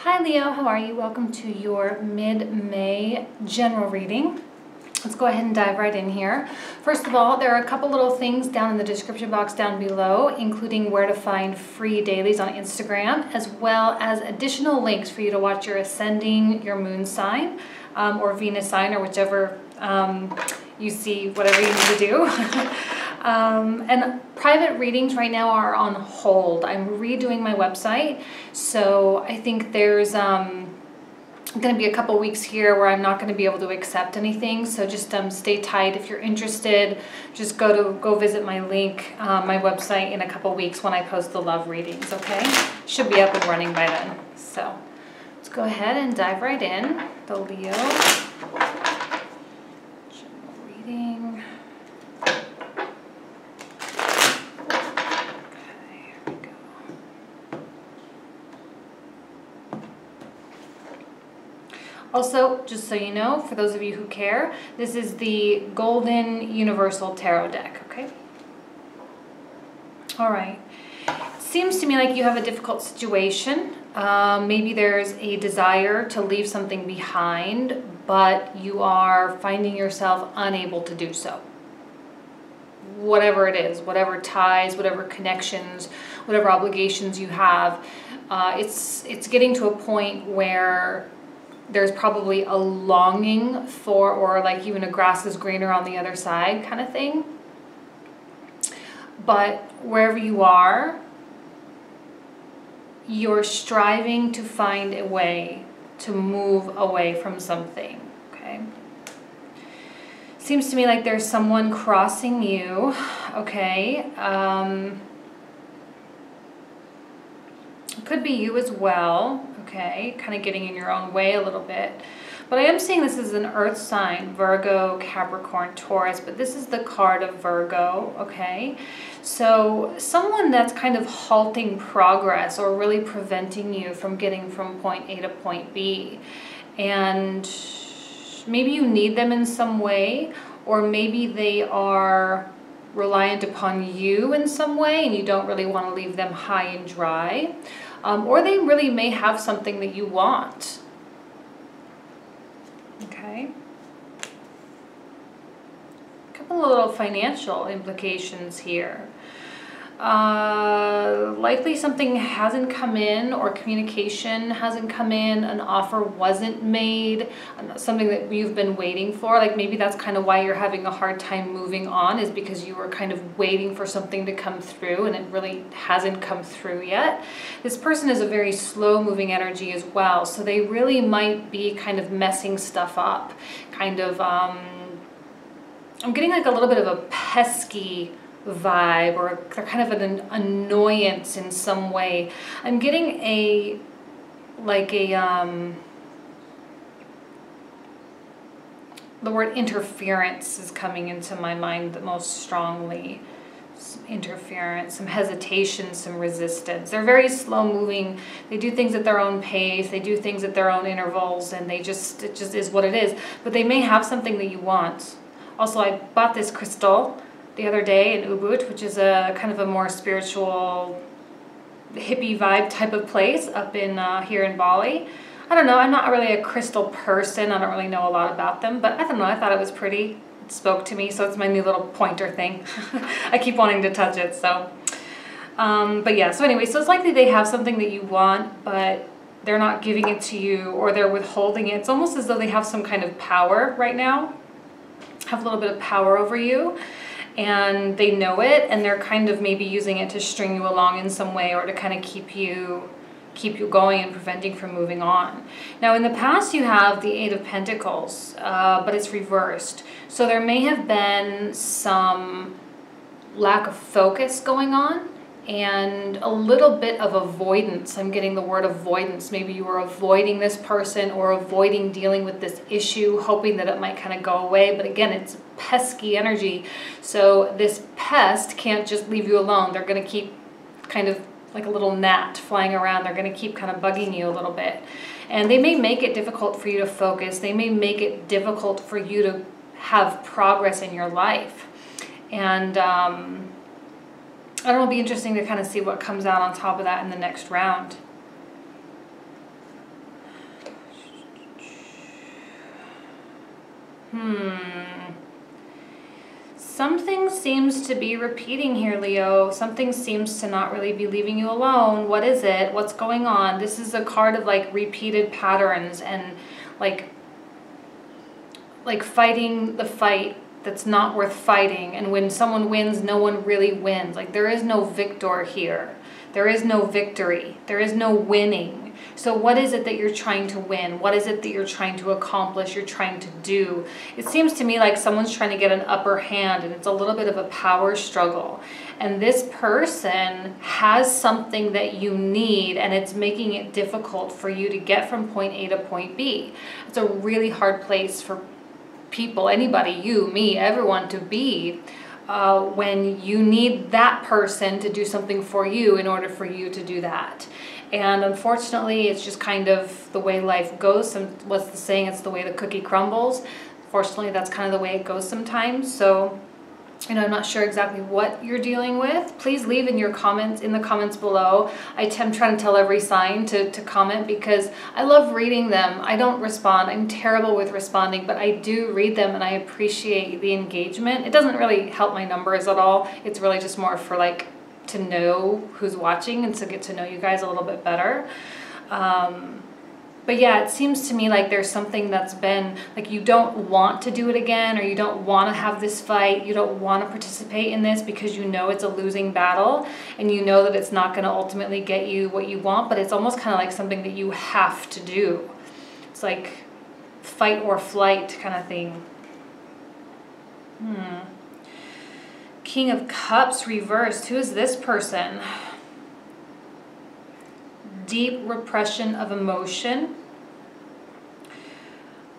Hi Leo, how are you? Welcome to your mid-May general reading. Let's go ahead and dive right in here. First of all, there are a couple little things down in the description box down below, including where to find free dailies on Instagram, as well as additional links for you to watch your ascending, your moon sign, or Venus sign, or whichever you see, whatever you need to do. And private readings right now are on hold. I'm redoing my website, so I think there's going to be a couple weeks here where I'm not going to be able to accept anything. So just stay tight. If you're interested, just go visit my link, my website in a couple weeks when I post the love readings. Okay, should be up and running by then. So let's go ahead and dive right in. The Leo general reading. Also, just so you know, for those of you who care, this is the Golden Universal Tarot deck, okay? All right. Seems to me like you have a difficult situation. Maybe there's a desire to leave something behind, but you are finding yourself unable to do so. Whatever it is, whatever ties, whatever connections, whatever obligations you have, it's getting to a point where there's probably a longing for, or like even a grass is greener on the other side kind of thing. But wherever you are, you're striving to find a way to move away from something, okay? Seems to me like there's someone crossing you, okay? It could be you as well, okay? Kind of getting in your own way a little bit. But I am seeing this as an earth sign, Virgo, Capricorn, Taurus, but this is the card of Virgo, okay? So someone that's kind of halting progress or really preventing you from getting from point A to point B. And maybe you need them in some way, or maybe they are reliant upon you in some way and you don't really want to leave them high and dry. Or they really may have something that you want. Okay. A couple of little financial implications here. Likely something hasn't come in, or communication hasn't come in, an offer wasn't made, something that you've been waiting for. Like maybe that's kind of why you're having a hard time moving on, is because you were kind of waiting for something to come through and it really hasn't come through yet. This person is a very slow moving energy as well, so they really might be kind of messing stuff up, kind of I'm getting like a little bit of a pesky vibe, or kind of an annoyance in some way. I'm getting the word interference is coming into my mind the most strongly. Some interference, some hesitation, some resistance. They're very slow moving. They do things at their own pace. They do things at their own intervals, and it just is what it is. But they may have something that you want. Also, I bought this crystal the other day in Ubud, which is a kind of a more spiritual, hippie vibe type of place up in here in Bali. I don't know, I'm not really a crystal person. I don't really know a lot about them, but I don't know, I thought it was pretty. It spoke to me, so it's my new little pointer thing. I keep wanting to touch it, so. But yeah, so anyway, so it's likely they have something that you want, but they're not giving it to you, or they're withholding it. It's almost as though they have some kind of power right now, have a little bit of power over you. And they know it, and they're kind of maybe using it to string you along in some way, or to kind of keep you going and preventing from moving on. Now in the past you have the Eight of Pentacles, but it's reversed. So there may have been some lack of focus going on, and a little bit of avoidance. I'm getting the word avoidance. Maybe you were avoiding this person, or avoiding dealing with this issue, hoping that it might kind of go away. But again, it's pesky energy. So this pest can't just leave you alone. They're going to keep kind of like a little gnat flying around. They're going to keep kind of bugging you a little bit. And they may make it difficult for you to focus. They may make it difficult for you to have progress in your life. And I don't know, it'll be interesting to kind of see what comes out on top of that in the next round. Something seems to be repeating here, Leo. Something seems to not really be leaving you alone. What is it? What's going on? This is a card of like repeated patterns and like fighting the fight that's not worth fighting. And when someone wins, no one really wins. Like there is no victor here. There is no victory. There is no winning. So what is it that you're trying to win? What is it that you're trying to accomplish, you're trying to do? It seems to me like someone's trying to get an upper hand, and it's a little bit of a power struggle. And this person has something that you need, and it's making it difficult for you to get from point A to point B. It's a really hard place for people, anybody, you, me, everyone, to be when you need that person to do something for you in order for you to do that. And unfortunately, it's just kind of the way life goes. And what's the saying? It's the way the cookie crumbles. Fortunately, that's kind of the way it goes sometimes. So, I'm not sure exactly what you're dealing with. Please leave in the comments below. I'm trying to tell every sign to comment because I love reading them. I don't respond. I'm terrible with responding, but I do read them and I appreciate the engagement. It doesn't really help my numbers at all. It's really just more for like to know who's watching and to get to know you guys a little bit better. But yeah, it seems to me like there's something that's been, like you don't want to do it again, or you don't want to have this fight, you don't want to participate in this because you know it's a losing battle, and you know that it's not going to ultimately get you what you want, but it's almost kind of like something that you have to do. It's like fight or flight kind of thing. King of Cups reversed. Who is this person? Deep repression of emotion.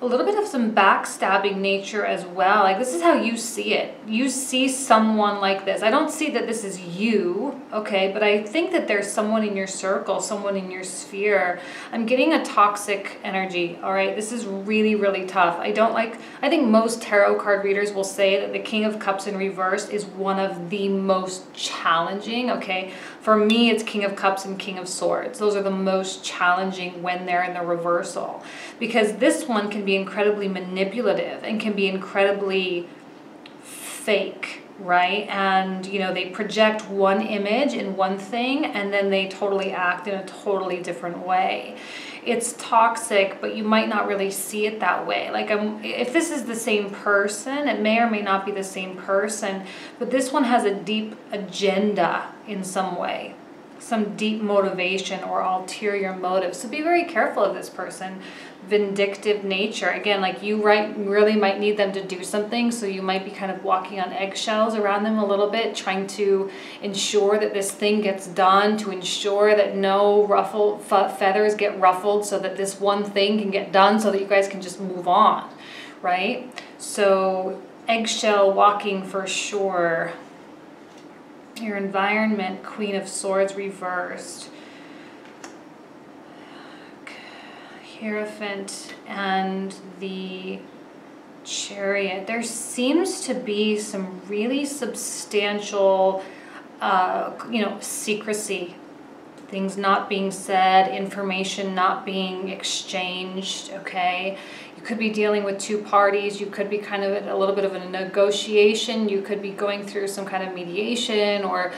A little bit of some backstabbing nature as well. Like this is how you see it. You see someone like this. I don't see that this is you, okay? But I think that there's someone in your circle, someone in your sphere. I'm getting a toxic energy, all right? This is really, really tough. I think most tarot card readers will say that the King of Cups in reverse is one of the most challenging, okay? For me, it's King of Cups and King of Swords. Those are the most challenging when they're in the reversal, because this one can be incredibly manipulative and can be incredibly fake, right? And they project one image in one thing and then they totally act in a totally different way. It's toxic, but you might not really see it that way. Like if this is the same person, it may or may not be the same person, but this one has a deep agenda in some way, some deep motivation or ulterior motive. So be very careful of this person. Vindictive nature. Again, like you really might need them to do something, so you might be kind of walking on eggshells around them a little bit, trying to ensure that this thing gets done, to ensure that no feathers get ruffled, so that this one thing can get done, so that you guys can just move on, right? So eggshell walking for sure. Your environment, Queen of Swords reversed. Hierophant and the Chariot. There seems to be some really substantial, secrecy. Things not being said, information not being exchanged, okay? You could be dealing with two parties. You could be kind of at a little bit of a negotiation. You could be going through some kind of mediation or,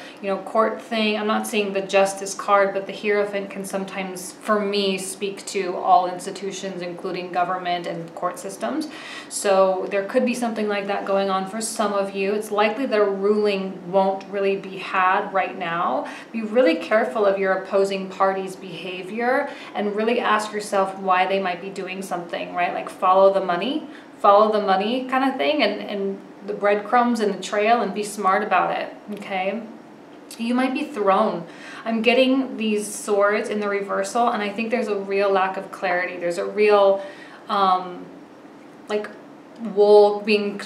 court thing. I'm not seeing the Justice card, but the Hierophant can sometimes, for me, speak to all institutions, including government and court systems. So there could be something like that going on for some of you. It's likely that a ruling won't really be had right now. Be really careful of your opposing party's behavior and really ask yourself why they might be doing something, right? Like follow the money kind of thing, and the breadcrumbs and the trail, and be smart about it, okay? You might be thrown. I'm getting these swords in the reversal, and I think there's a real lack of clarity. There's a real, like wool being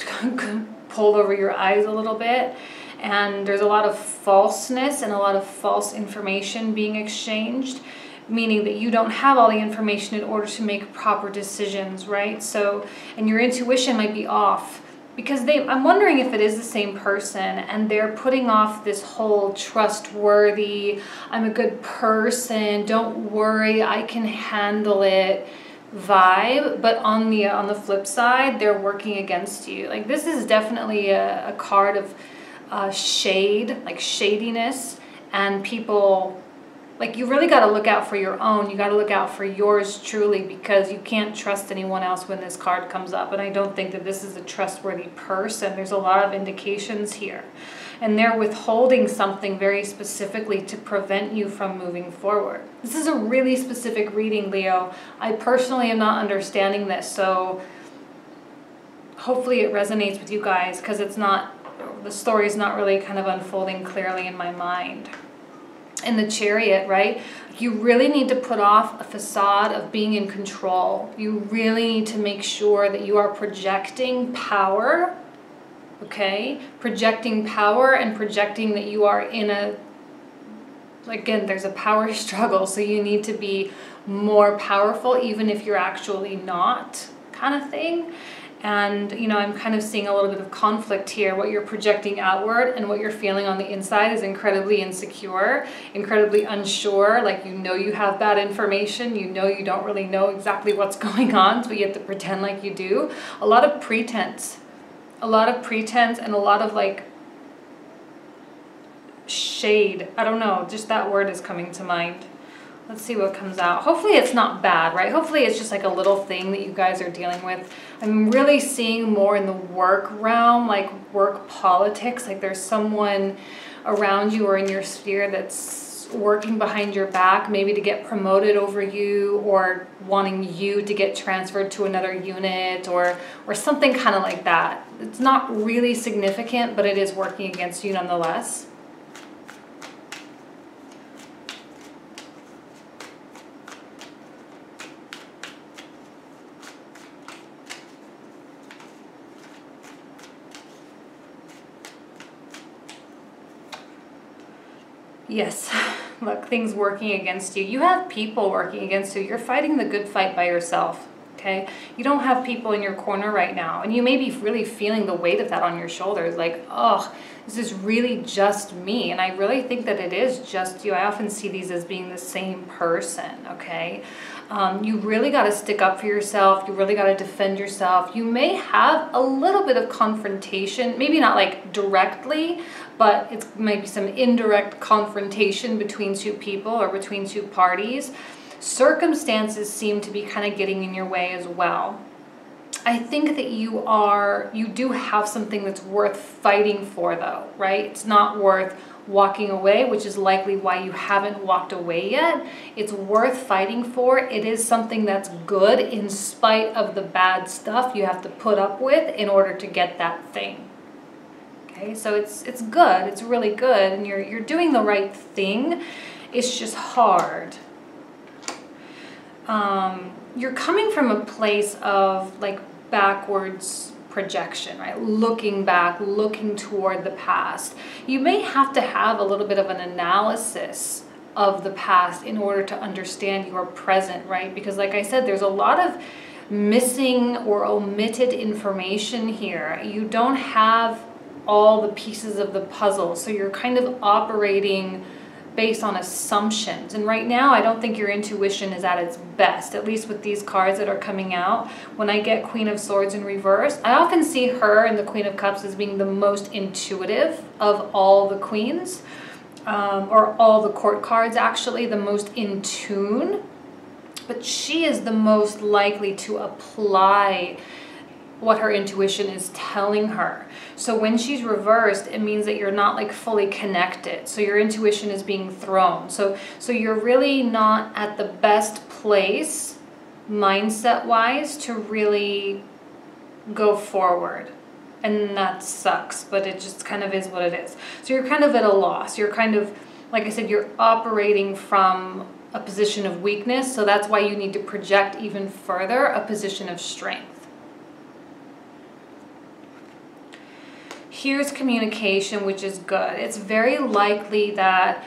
pulled over your eyes a little bit. And there's a lot of falseness and a lot of false information being exchanged, meaning that you don't have all the information in order to make proper decisions, right? So, and your intuition might be off because I'm wondering if it is the same person and they're putting off this whole trustworthy, I'm a good person, don't worry, I can handle it vibe, but on the flip side, they're working against you. Like, this is definitely a card of shade, like shadiness, and people, like, you really got to look out for your own. You got to look out for yours truly, because you can't trust anyone else when this card comes up. And I don't think that this is a trustworthy person. There's a lot of indications here. And they're withholding something very specifically to prevent you from moving forward. This is a really specific reading, Leo. I personally am not understanding this, so hopefully it resonates with you guys, because it's not, the story is not really kind of unfolding clearly in my mind. In the Chariot, right? You really need to put off a facade of being in control. You really need to make sure that you are projecting power. Okay, projecting power and projecting that you are in a, again, there's a power struggle, so you need to be more powerful even if you're actually not, kind of thing. And, you know, I'm kind of seeing a little bit of conflict here. What you're projecting outward and what you're feeling on the inside is incredibly insecure, incredibly unsure. Like, you know you have bad information. You know you don't really know exactly what's going on, so you have to pretend like you do. A lot of pretense. A lot of pretense and a lot of, like, shade. I don't know, just that word is coming to mind. Let's see what comes out. Hopefully it's not bad, right? Hopefully it's just like a little thing that you guys are dealing with. I'm really seeing more in the work realm, like work politics. Like, there's someone around you or in your sphere that's working behind your back, maybe to get promoted over you, or wanting you to get transferred to another unit, or something kind of like that. It's not really significant, but it is working against you nonetheless. Yes, look, things working against you. You have people working against you. You're fighting the good fight by yourself, okay? You don't have people in your corner right now. And you may be really feeling the weight of that on your shoulders. Like, oh, this is really just me. And I really think that it is just you. I often see these as being the same person, okay? You really got to stick up for yourself. You really got to defend yourself. You may have a little bit of confrontation, maybe not like directly, but it's maybe some indirect confrontation between two people or between two parties. Circumstances seem to be kind of getting in your way as well. I think that you do have something that's worth fighting for, though, right? It's not worth walking away, which is likely why you haven't walked away yet. It's worth fighting for. It is something that's good in spite of the bad stuff you have to put up with in order to get that thing. Okay, so it's good. It's really good, and you're doing the right thing. It's just hard. You're coming from a place of, like, backwards projection, right? Looking back, looking toward the past. You may have to have a little bit of an analysis of the past in order to understand your present, right? Because, like I said, there's a lot of missing or omitted information here. You don't have all the pieces of the puzzle, so you're kind of operating based on assumptions. And right now, I don't think your intuition is at its best, at least with these cards that are coming out. When I get Queen of Swords in reverse, I often see her and the Queen of Cups as being the most intuitive of all the queens, or all the court cards, actually, the most in tune. But she is the most likely to apply what her intuition is telling her. So when she's reversed, it means that you're not, like, fully connected. So your intuition is being thrown. So you're really not at the best place mindset-wise to really go forward. And that sucks, but it just kind of is what it is. So you're kind of at a loss. You're kind of, like I said, you're operating from a position of weakness. So that's why you need to project even further a position of strength. Here's communication, which is good. It's very likely that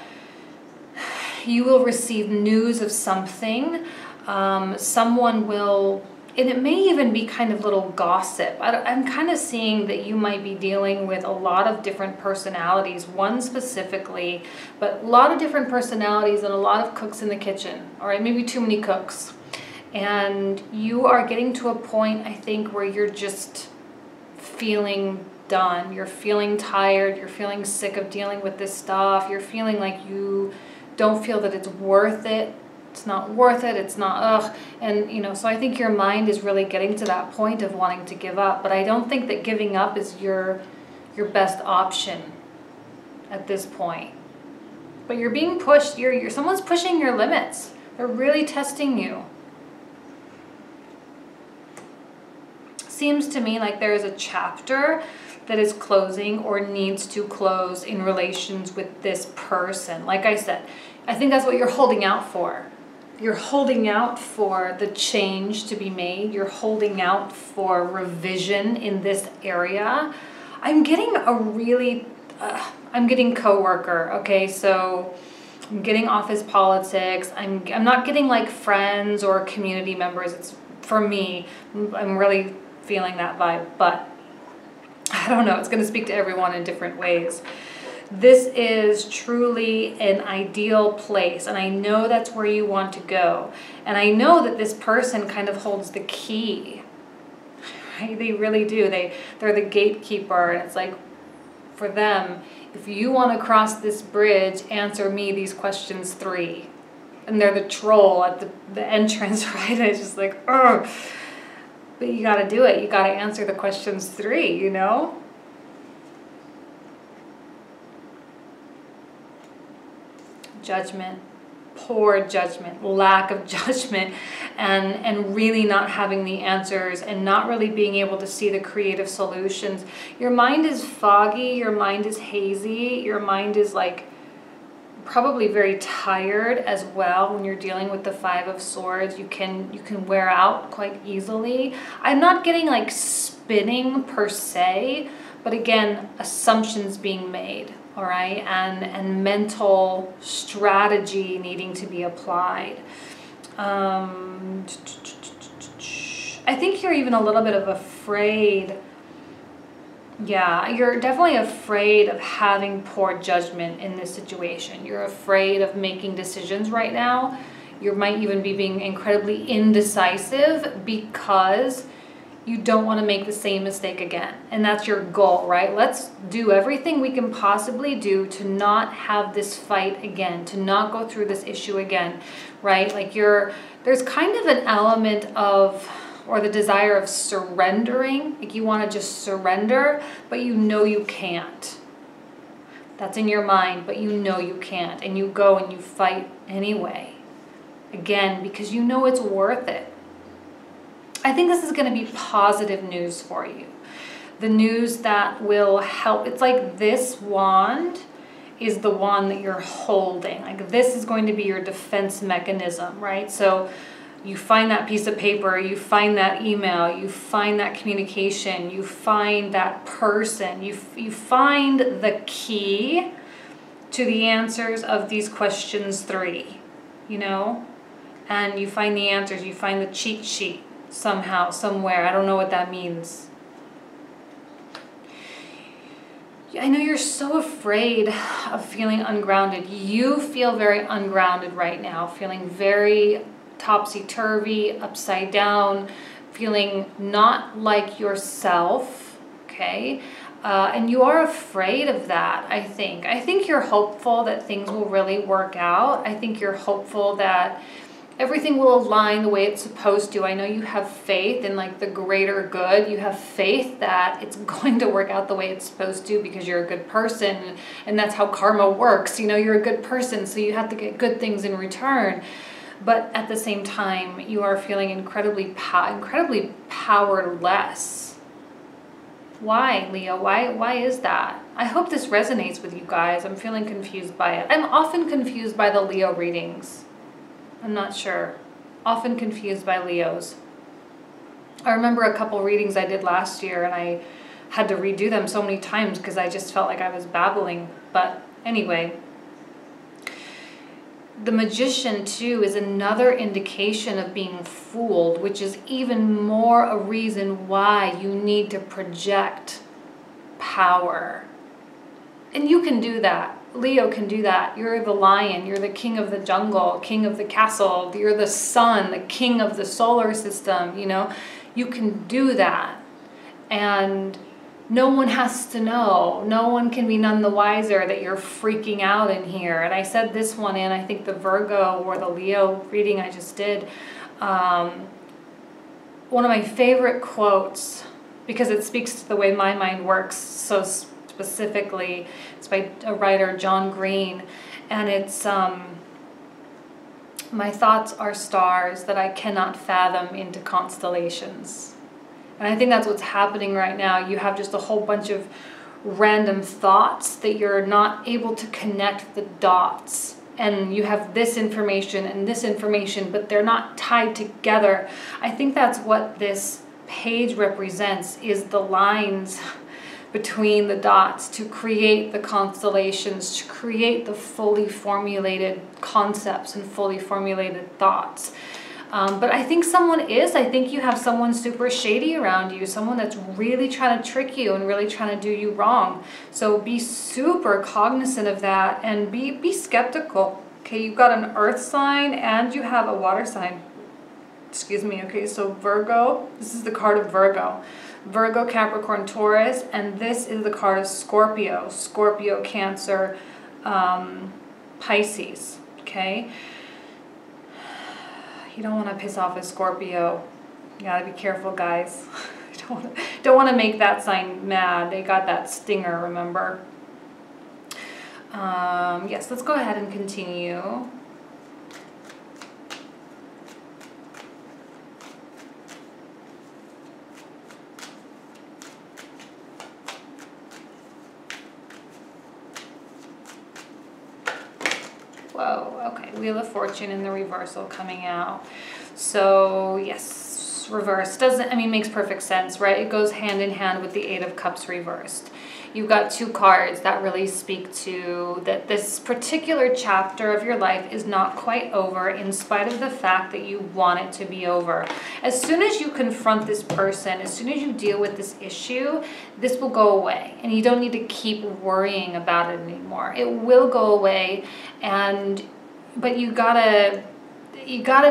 you will receive news of something. Someone will, and it may even be kind of little gossip. I'm kind of seeing that you might be dealing with a lot of different personalities, one specifically, but a lot of different personalities and a lot of cooks in the kitchen. All right, maybe too many cooks. And you are getting to a point, I think, where you're just feeling done. You're feeling tired. You're feeling sick of dealing with this stuff. You're feeling like you don't feel that it's worth it. It's not worth it. It's not, ugh. And, you know, so I think your mind is really getting to that point of wanting to give up. But I don't think that giving up is your best option at this point. But you're being pushed. Someone's pushing your limits. They're really testing you. Seems to me like there is a chapter that is closing or needs to close in relations with this person. Like I said, I think that's what you're holding out for. You're holding out for the change to be made. You're holding out for revision in this area. I'm getting I'm getting coworker. Okay, so I'm getting office politics. I'm not getting like friends or community members. It's for me. I'm really feeling that vibe, but I don't know. It's going to speak to everyone in different ways. This is truly an ideal place, and I know that's where you want to go. And I know that this person kind of holds the key. Right? They really do. They're the gatekeeper, and it's like, for them, if you want to cross this bridge, answer me these questions 3. And they're the troll at the entrance, right? And it's just like, ugh. But you got to do it. You got to answer the questions 3, you know? Judgment, poor judgment, lack of judgment, and really not having the answers and not really being able to see the creative solutions. Your mind is foggy, your mind is hazy, your mind is like probably very tired as well. When you're dealing with the 5 of Swords, you can wear out quite easily. I'm not getting like spinning per se, but again, assumptions being made. All right, and mental strategy needing to be applied. I think you're even a little bit of afraid. Yeah, you're definitely afraid of having poor judgment in this situation. You're afraid of making decisions right now. You might even be being incredibly indecisive because you don't want to make the same mistake again. And that's your goal, right? Let's do everything we can possibly do to not have this fight again, to not go through this issue again, right? Like there's kind of an element of, or the desire of surrendering. Like you want to just surrender, but you know you can't. That's in your mind, but you know you can't. And you go and you fight anyway. Again, because you know it's worth it. I think this is going to be positive news for you. The news that will help. It's like this wand is the wand that you're holding. Like this is going to be your defense mechanism, right? So you find that piece of paper, you find that email, you find that communication, you find that person, you find the key to the answers of these questions 3, you know? And you find the answers, you find the cheat sheet. Somehow, somewhere. I don't know what that means. I know you're so afraid of feeling ungrounded. You feel very ungrounded right now, feeling very topsy-turvy, upside down, feeling not like yourself, okay? And you are afraid of that, I think. I think you're hopeful that things will really work out. I think you're hopeful that everything will align the way it's supposed to. I know you have faith in like the greater good. You have faith that it's going to work out the way it's supposed to because you're a good person, and that's how karma works. You know, you're a good person, so you have to get good things in return. But at the same time, you are feeling incredibly powerless. Why, Leo? Why is that? I hope this resonates with you guys. I'm feeling confused by it. I'm often confused by the Leo readings. I'm not sure. Often confused by Leos. I remember a couple readings I did last year and I had to redo them so many times because I just felt like I was babbling. But anyway, the Magician too is another indication of being fooled, which is even more a reason why you need to project power. And you can do that. Leo can do that. You're the lion. You're the king of the jungle, king of the castle. You're the sun, the king of the solar system. You know, you can do that. And no one has to know. No one can be none the wiser that you're freaking out in here. And I said this one in, I think, the Virgo or the Leo reading I just did. One of my favorite quotes, because it speaks to the way my mind works so specifically. It's by a writer, John Green. And it's, my thoughts are stars that I cannot fathom into constellations. And I think that's what's happening right now. You have just a whole bunch of random thoughts that you're not able to connect the dots. And you have this information, but they're not tied together. I think that's what this page represents, is the lines between the dots to create the constellations, to create the fully formulated concepts and fully formulated thoughts. But I think I think you have someone super shady around you, someone that's really trying to trick you and really trying to do you wrong. So be super cognizant of that and be skeptical. Okay, you've got an earth sign and you have a water sign. Excuse me, okay, so Virgo, this is the card of Virgo. Virgo, Capricorn, Taurus, and this is the card of Scorpio. Scorpio, Cancer, Pisces, okay? You don't want to piss off a Scorpio. You gotta be careful, guys. Don't want to make that sign mad. They got that stinger, remember? Yes, let's go ahead and continue. Whoa, okay, Wheel of Fortune in the reversal coming out. So, yes, reverse makes perfect sense, right? It goes hand in hand with the Eight of Cups reversed. You've got two cards that really speak to that this particular chapter of your life is not quite over, in spite of the fact that you want it to be over. As soon as you confront this person, as soon as you deal with this issue, this will go away. And you don't need to keep worrying about it anymore. It will go away, but you gotta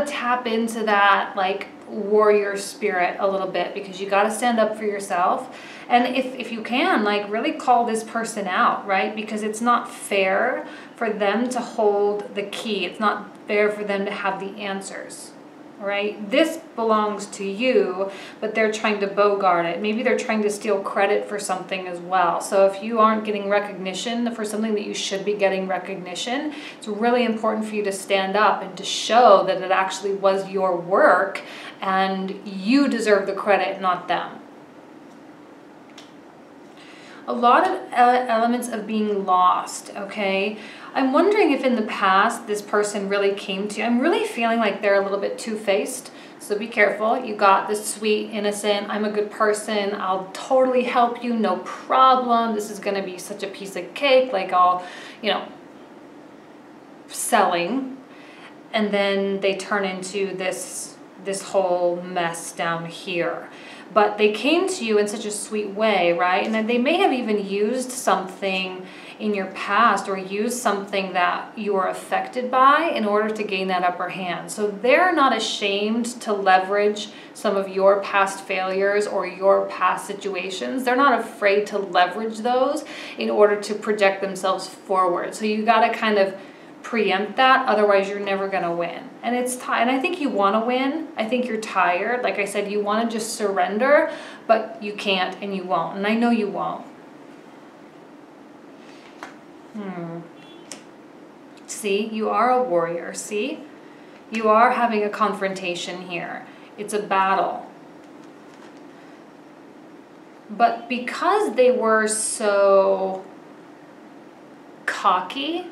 tap into that, like, warrior spirit a little bit, because you got to stand up for yourself. And if you can, like, really call this person out, right? Because it's not fair for them to hold the key. It's not fair for them to have the answers, right? This belongs to you, but they're trying to bogart it. Maybe they're trying to steal credit for something as well. So if you aren't getting recognition for something that you should be getting recognition, it's really important for you to stand up and to show that it actually was your work and you deserve the credit, not them. A lot of elements of being lost, okay? I'm wondering if in the past this person really came to you. I'm really feeling like they're a little bit two-faced, so be careful. You got this sweet, innocent, I'm a good person, I'll totally help you, no problem. This is going to be such a piece of cake, like all, selling. And then they turn into this whole mess down here. But they came to you in such a sweet way, right? And then they may have even used something in your past or used something that you were affected by in order to gain that upper hand. So they're not ashamed to leverage some of your past failures or your past situations. They're not afraid to leverage those in order to project themselves forward. So you got to kind of preempt that, otherwise you're never going to win. And and I think you want to win. I think you're tired. Like I said, you want to just surrender, but you can't and you won't. And I know you won't. See, you are a warrior. See, you are having a confrontation here. It's a battle. But because they were so cocky,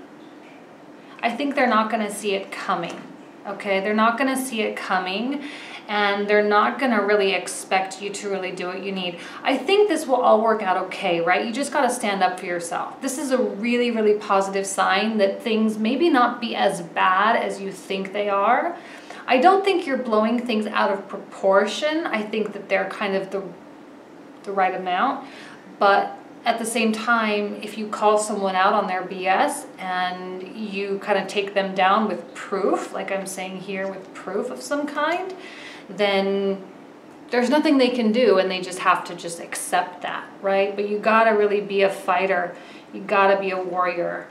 I think they're not going to see it coming, okay? They're not going to see it coming, and they're not going to really expect you to really do what you need. I think this will all work out okay, right? You just got to stand up for yourself. This is a really, really positive sign that things maybe not be as bad as you think they are. I don't think you're blowing things out of proportion. I think that they're kind of the right amount, but at the same time, if you call someone out on their BS and you kind of take them down with proof, like I'm saying here, with proof of some kind, then there's nothing they can do, and they just have to just accept that, right? But you gotta really be a fighter. You gotta be a warrior.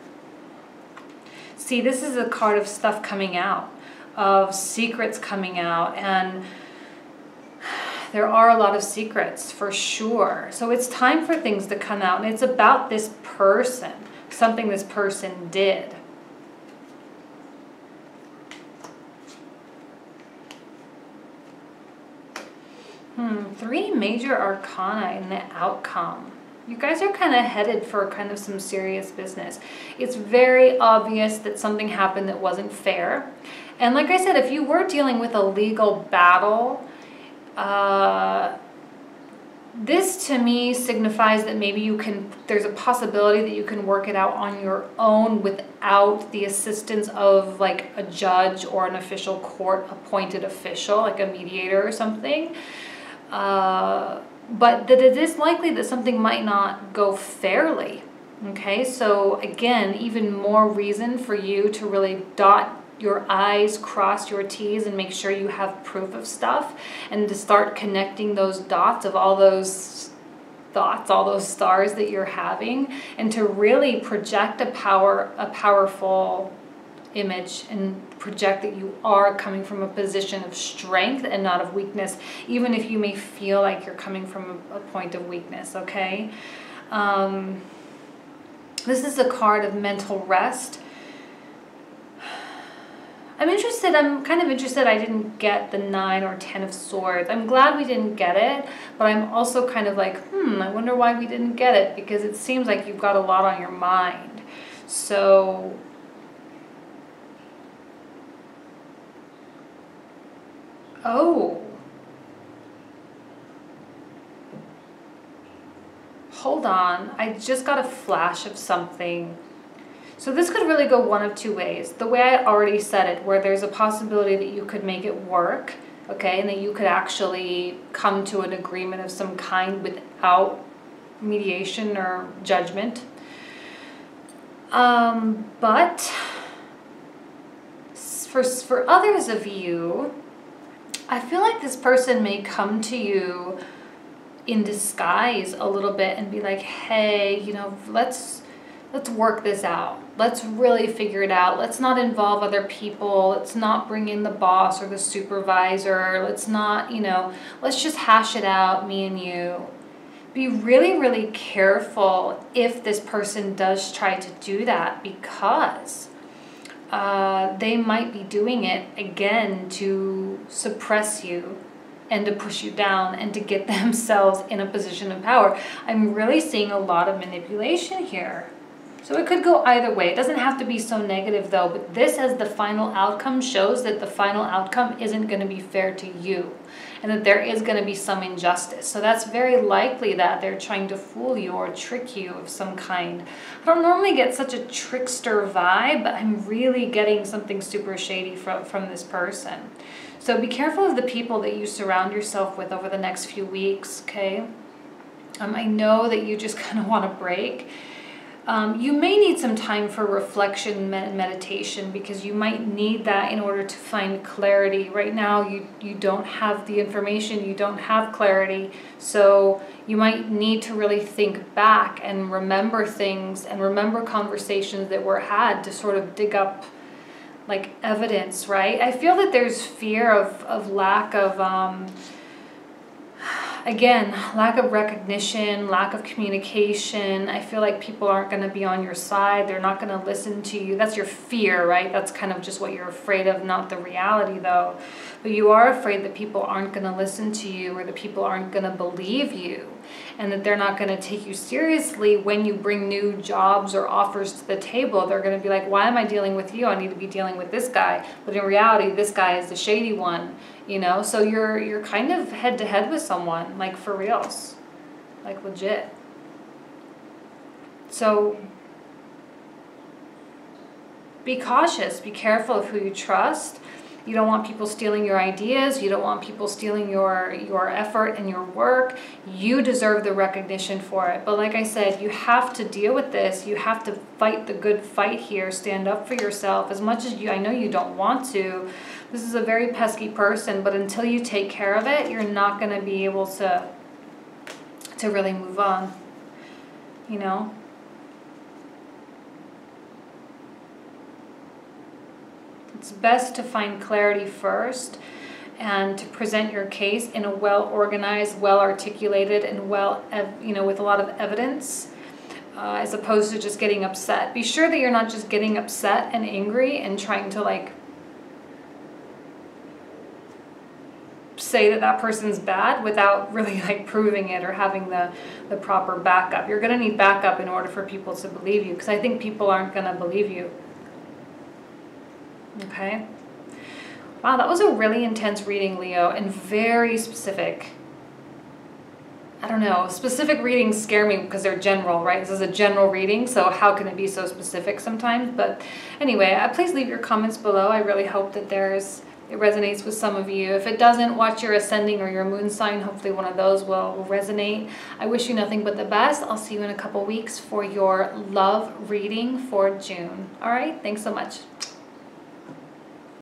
See, this is a card of stuff coming out, of secrets coming out, and there are a lot of secrets for sure. So it's time for things to come out, and it's about this person, something this person did. Three major arcana in the outcome. You guys are kind of headed for kind of some serious business. It's very obvious that something happened that wasn't fair. And like I said, if you were dealing with a legal battle, this to me signifies that maybe there's a possibility that you can work it out on your own without the assistance of like a judge or an official court appointed official, like a mediator or something. But that it is likely that something might not go fairly. Okay, so again, even more reason for you to really dot your I's, cross your T's, and make sure you have proof of stuff, and to start connecting those dots of all those thoughts, all those stars that you're having, and to really project a powerful image and project that you are coming from a position of strength and not of weakness, even if you may feel like you're coming from a point of weakness, okay? This is a card of mental rest. I'm kind of interested I didn't get the 9 or 10 of swords. I'm glad we didn't get it, but I'm also kind of like, I wonder why we didn't get it, because it seems like you've got a lot on your mind. So hold on, I just got a flash of something. So this could really go one of two ways. The way I already said it, where there's a possibility that you could make it work, okay, and that you could actually come to an agreement of some kind without mediation or judgment. But for others of you, I feel like this person may come to you in disguise a little bit and be like, hey, let's work this out. Let's really figure it out. Let's not involve other people. Let's not bring in the boss or the supervisor. Let's not, let's just hash it out, me and you. Be really, really careful if this person does try to do that, because they might be doing it again to suppress you and to push you down and to get themselves in a position of power. I'm really seeing a lot of manipulation here. So it could go either way. It doesn't have to be so negative though, but this as the final outcome shows that the final outcome isn't going to be fair to you, and that there is going to be some injustice. So that's very likely that they're trying to fool you or trick you of some kind. I don't normally get such a trickster vibe, but I'm really getting something super shady from this person. So be careful of the people that you surround yourself with over the next few weeks, okay? I know that you just kind of want to break. You may need some time for reflection and meditation, because you might need that in order to find clarity. Right now, you don't have the information, you don't have clarity, so you might need to really think back and remember things and remember conversations that were had to sort of dig up like evidence, right? I feel that there's fear of lack of again, lack of recognition, lack of communication. I feel like people aren't going to be on your side. They're not going to listen to you. That's your fear, right? That's kind of just what you're afraid of, not the reality though. But you are afraid that people aren't going to listen to you, or that people aren't going to believe you, and that they're not going to take you seriously when you bring new jobs or offers to the table. They're going to be like, why am I dealing with you? I need to be dealing with this guy. But in reality, this guy is the shady one. So you're kind of head to head with someone, like for reals, like legit. So be cautious, be careful of who you trust. You don't want people stealing your ideas. You don't want people stealing your effort and your work. You deserve the recognition for it. But like I said, you have to deal with this. You have to fight the good fight here. Stand up for yourself as much as I know you don't want to. This is a very pesky person, but until you take care of it, you're not going to be able to really move on, you know? It's best to find clarity first and to present your case in a well-organized, well-articulated, and with a lot of evidence, as opposed to just getting upset. Be sure that you're not just getting upset and angry and trying to like say that person's bad without really like proving it or having the proper backup. You're going to need backup in order for people to believe you, because I think people aren't going to believe you. Okay. Wow, that was a really intense reading, Leo, and very specific. I don't know, specific readings scare me because they're general, right? This is a general reading, so how can it be so specific sometimes? But anyway, please leave your comments below. I really hope that it resonates with some of you. If it doesn't, watch your ascending or your moon sign. Hopefully one of those will resonate. I wish you nothing but the best. I'll see you in a couple weeks for your love reading for June. All right, thanks so much.